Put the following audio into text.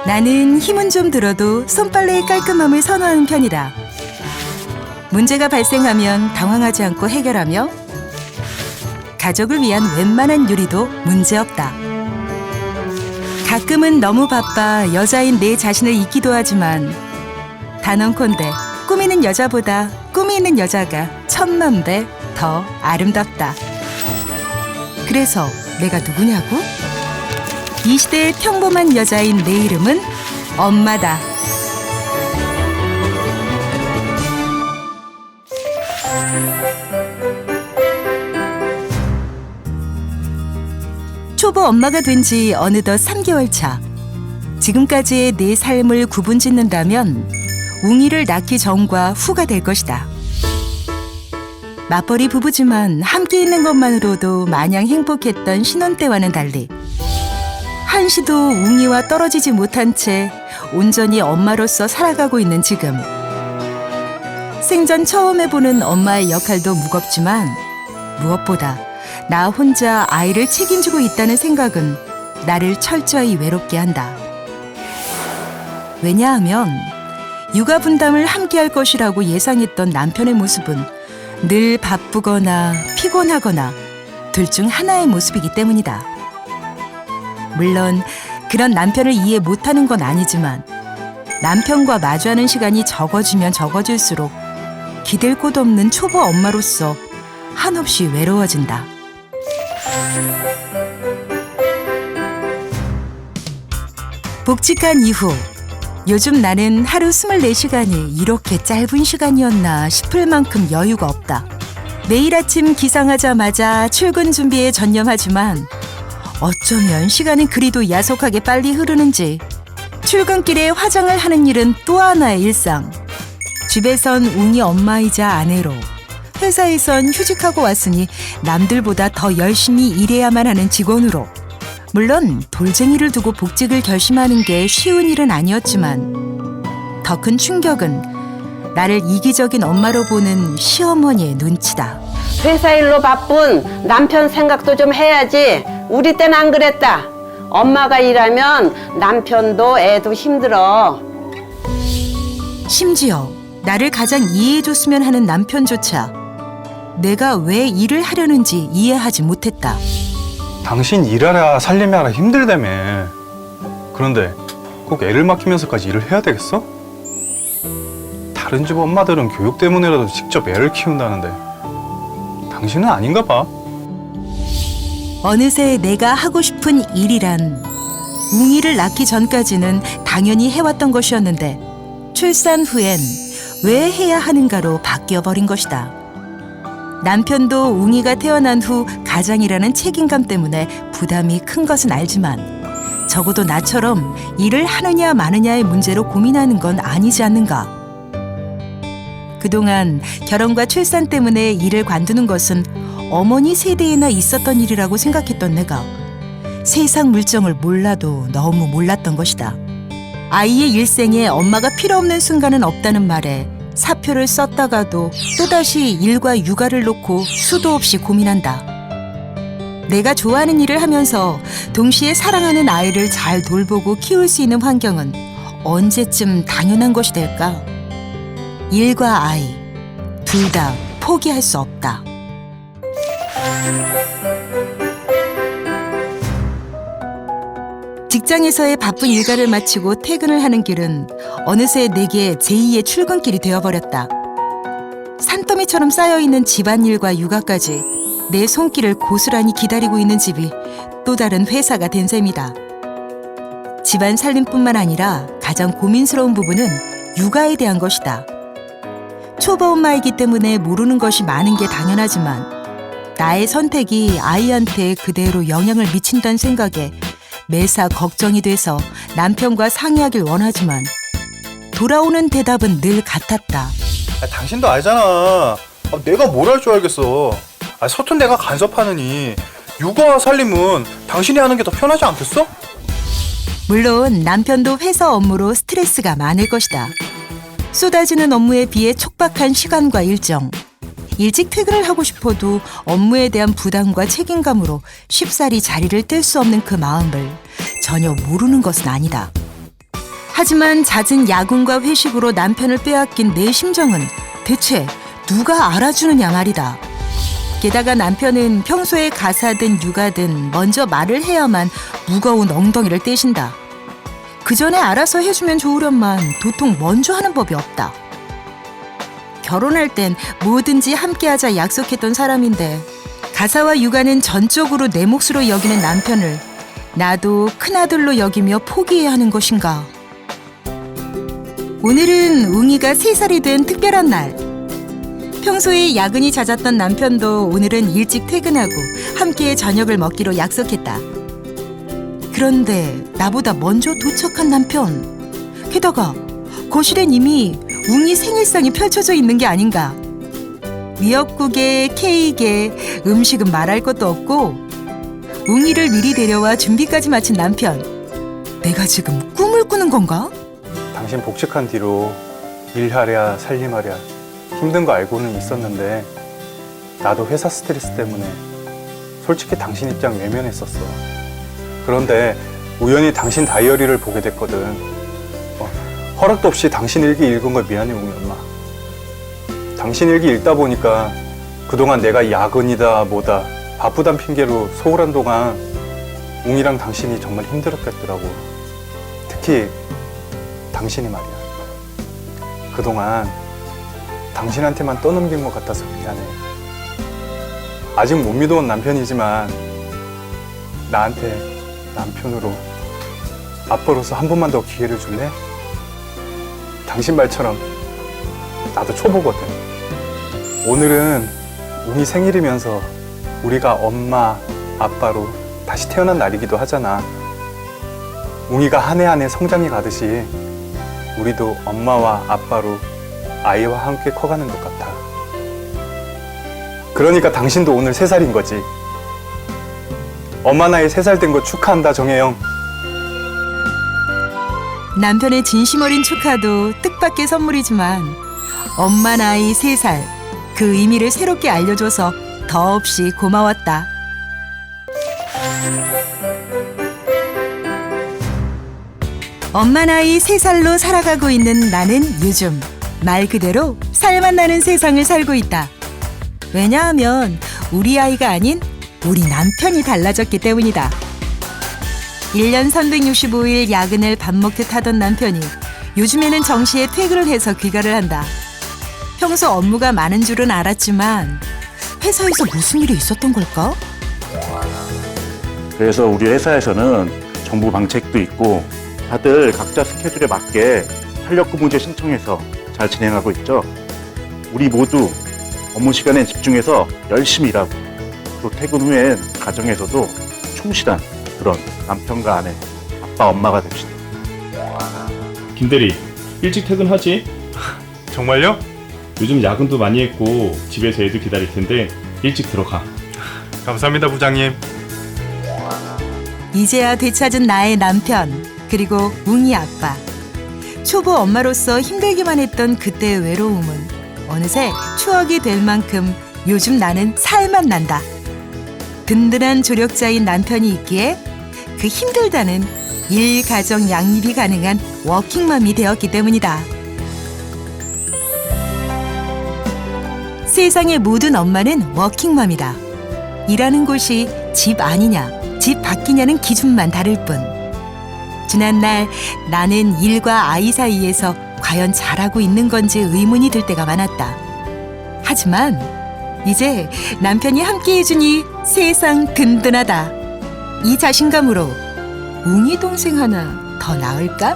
나는 힘은 좀 들어도 손빨래의 깔끔함을 선호하는 편이다. 문제가 발생하면 당황하지 않고 해결하며 가족을 위한 웬만한 요리도 문제없다. 가끔은 너무 바빠 여자인 내 자신을 잊기도 하지만 단언컨대 꾸미는 여자보다 꿈이 있는 여자가 천만 배 더 아름답다. 그래서 내가 누구냐고? 이 시대의 평범한 여자인 내 이름은 엄마다. 초보 엄마가 된 지 어느덧 3개월 차. 지금까지의 내 삶을 구분짓는다면 웅이를 낳기 전과 후가 될 것이다. 맞벌이 부부지만 함께 있는 것만으로도 마냥 행복했던 신혼 때와는 달리 한시도 웅이와 떨어지지 못한 채 온전히 엄마로서 살아가고 있는 지금. 생전 처음 해보는 엄마의 역할도 무겁지만 무엇보다 나 혼자 아이를 책임지고 있다는 생각은 나를 철저히 외롭게 한다. 왜냐하면 육아 분담을 함께 할 것이라고 예상했던 남편의 모습은 늘 바쁘거나 피곤하거나 둘 중 하나의 모습이기 때문이다. 물론 그런 남편을 이해 못하는 건 아니지만 남편과 마주하는 시간이 적어지면 적어질수록 기댈 곳 없는 초보 엄마로서 한없이 외로워진다. 복직한 이후 요즘 나는 하루 24시간이 이렇게 짧은 시간이었나 싶을 만큼 여유가 없다. 매일 아침 기상하자마자 출근 준비에 전념하지만 어쩌면 시간은 그리도 야속하게 빨리 흐르는지 출근길에 화장을 하는 일은 또 하나의 일상. 집에선 웅이 엄마이자 아내로, 회사에선 휴직하고 왔으니 남들보다 더 열심히 일해야만 하는 직원으로. 물론 돌쟁이를 두고 복직을 결심하는 게 쉬운 일은 아니었지만 더 큰 충격은 나를 이기적인 엄마로 보는 시어머니의 눈치다. 회사 일로 바쁜 남편 생각도 좀 해야지. 우리 때는 안 그랬다. 엄마가 일하면 남편도 애도 힘들어. 심지어 나를 가장 이해해줬으면 하는 남편조차 내가 왜 일을 하려는지 이해하지 못했다. 당신 일하랴 살림하랴 힘들다며. 그런데 꼭 애를 맡기면서까지 일을 해야 되겠어? 다른 집 엄마들은 교육 때문이라도 직접 애를 키운다는데 당신은 아닌가 봐. 어느새 내가 하고 싶은 일이란 웅이를 낳기 전까지는 당연히 해왔던 것이었는데 출산 후엔 왜 해야 하는가로 바뀌어버린 것이다. 남편도 웅이가 태어난 후 가장이라는 책임감 때문에 부담이 큰 것은 알지만 적어도 나처럼 일을 하느냐 마느냐의 문제로 고민하는 건 아니지 않는가. 그동안 결혼과 출산 때문에 일을 관두는 것은 어머니 세대에나 있었던 일이라고 생각했던 내가 세상 물정을 몰라도 너무 몰랐던 것이다. 아이의 일생에 엄마가 필요 없는 순간은 없다는 말에 사표를 썼다가도 또다시 일과 육아를 놓고 수도 없이 고민한다. 내가 좋아하는 일을 하면서 동시에 사랑하는 아이를 잘 돌보고 키울 수 있는 환경은 언제쯤 당연한 것이 될까? 일과 아이, 둘 다 포기할 수 없다. 직장에서의 바쁜 일과를 마치고 퇴근을 하는 길은 어느새 내게 제2의 출근길이 되어버렸다. 산더미처럼 쌓여있는 집안일과 육아까지 내 손길을 고스란히 기다리고 있는 집이 또 다른 회사가 된 셈이다. 집안 살림뿐만 아니라 가장 고민스러운 부분은 육아에 대한 것이다. 초보 엄마이기 때문에 모르는 것이 많은 게 당연하지만 나의 선택이 아이한테 그대로 영향을 미친다는 생각에 매사 걱정이 돼서 남편과 상의하길 원하지만 돌아오는 대답은 늘 같았다. 당신도 알잖아. 내가 뭘 할 줄 알겠어. 서툰 내가 간섭하느니 육아와 살림은 당신이 하는 게 더 편하지 않겠어? 물론 남편도 회사 업무로 스트레스가 많을 것이다. 쏟아지는 업무에 비해 촉박한 시간과 일정. 일찍 퇴근을 하고 싶어도 업무에 대한 부담과 책임감으로 쉽사리 자리를 뗄 수 없는 그 마음을 전혀 모르는 것은 아니다. 하지만 잦은 야근과 회식으로 남편을 빼앗긴 내 심정은 대체 누가 알아주느냐 말이다. 게다가 남편은 평소에 가사든 육아든 먼저 말을 해야만 무거운 엉덩이를 떼신다. 그 전에 알아서 해주면 좋으련만 도통 먼저 하는 법이 없다. 결혼할 땐 뭐든지 함께하자 약속했던 사람인데 가사와 육아는 전적으로 내 몫으로 여기는 남편을 나도 큰아들로 여기며 포기해야 하는 것인가. 오늘은 웅이가 3살이 된 특별한 날. 평소에 야근이 잦았던 남편도 오늘은 일찍 퇴근하고 함께 저녁을 먹기로 약속했다. 그런데 나보다 먼저 도착한 남편. 게다가 거실엔 이미 웅이 생일상이 펼쳐져 있는 게 아닌가. 미역국에 케이크에 음식은 말할 것도 없고 웅이를 미리 데려와 준비까지 마친 남편. 내가 지금 꿈을 꾸는 건가? 당신 복직한 뒤로 일하랴 살림하랴 힘든 거 알고는 있었는데 나도 회사 스트레스 때문에 솔직히 당신 입장 외면했었어. 그런데 우연히 당신 다이어리를 보게 됐거든. 허락도 없이 당신 일기 읽은 걸 미안해, 웅이 엄마. 당신 일기 읽다 보니까 그동안 내가 야근이다 뭐다 바쁘단 핑계로 소홀한 동안 웅이랑 당신이 정말 힘들었겠더라고. 특히 당신이 말이야. 그동안 당신한테만 떠넘긴 것 같아서 미안해. 아직 못 믿어온 남편이지만 나한테 남편으로 아빠로서 한 번만 더 기회를 줄래? 당신 말처럼 나도 초보거든. 오늘은 웅이 생일이면서 우리가 엄마, 아빠로 다시 태어난 날이기도 하잖아. 웅이가 한 해 한 해 성장해 가듯이 우리도 엄마와 아빠로 아이와 함께 커가는 것 같아. 그러니까 당신도 오늘 3살인 거지. 엄마 나이 3살 된 거 축하한다, 정혜영. 남편의 진심 어린 축하도 뜻밖의 선물이지만 엄마 나이 3살 그 의미를 새롭게 알려줘서 더없이 고마웠다. 엄마 나이 3살로 살아가고 있는 나는 요즘 말 그대로 살맛 나는 세상을 살고 있다. 왜냐하면 우리 아이가 아닌 우리 남편이 달라졌기 때문이다. 1년 365일 야근을 밥 먹듯 하던 남편이 요즘에는 정시에 퇴근을 해서 귀가를 한다. 평소 업무가 많은 줄은 알았지만 회사에서 무슨 일이 있었던 걸까? 그래서 우리 회사에서는 정부 방책도 있고 다들 각자 스케줄에 맞게 탄력근무제 신청해서 잘 진행하고 있죠. 우리 모두 업무 시간에 집중해서 열심히 일하고 또 퇴근 후엔 가정에서도 충실한 그런 남편과 아내, 아빠, 엄마가 됩시다. 김대리, 일찍 퇴근하지? 정말요? 요즘 야근도 많이 했고 집에서 애들 기다릴 텐데 일찍 들어가. 감사합니다, 부장님. 이제야 되찾은 나의 남편 그리고 웅이 아빠. 초보 엄마로서 힘들기만 했던 그때의 외로움은 어느새 추억이 될 만큼 요즘 나는 살맛 난다. 든든한 조력자인 남편이 있기에 그 힘들다는 일, 가정 양립이 가능한 워킹맘이 되었기 때문이다. 세상의 모든 엄마는 워킹맘이다. 일하는 곳이 집 아니냐, 집 밖이냐는 기준만 다를 뿐. 지난날 나는 일과 아이 사이에서 과연 잘하고 있는 건지 의문이 들 때가 많았다. 하지만 이제 남편이 함께 해주니 세상 든든하다. 이 자신감으로 웅이 동생 하나 더 낳을까?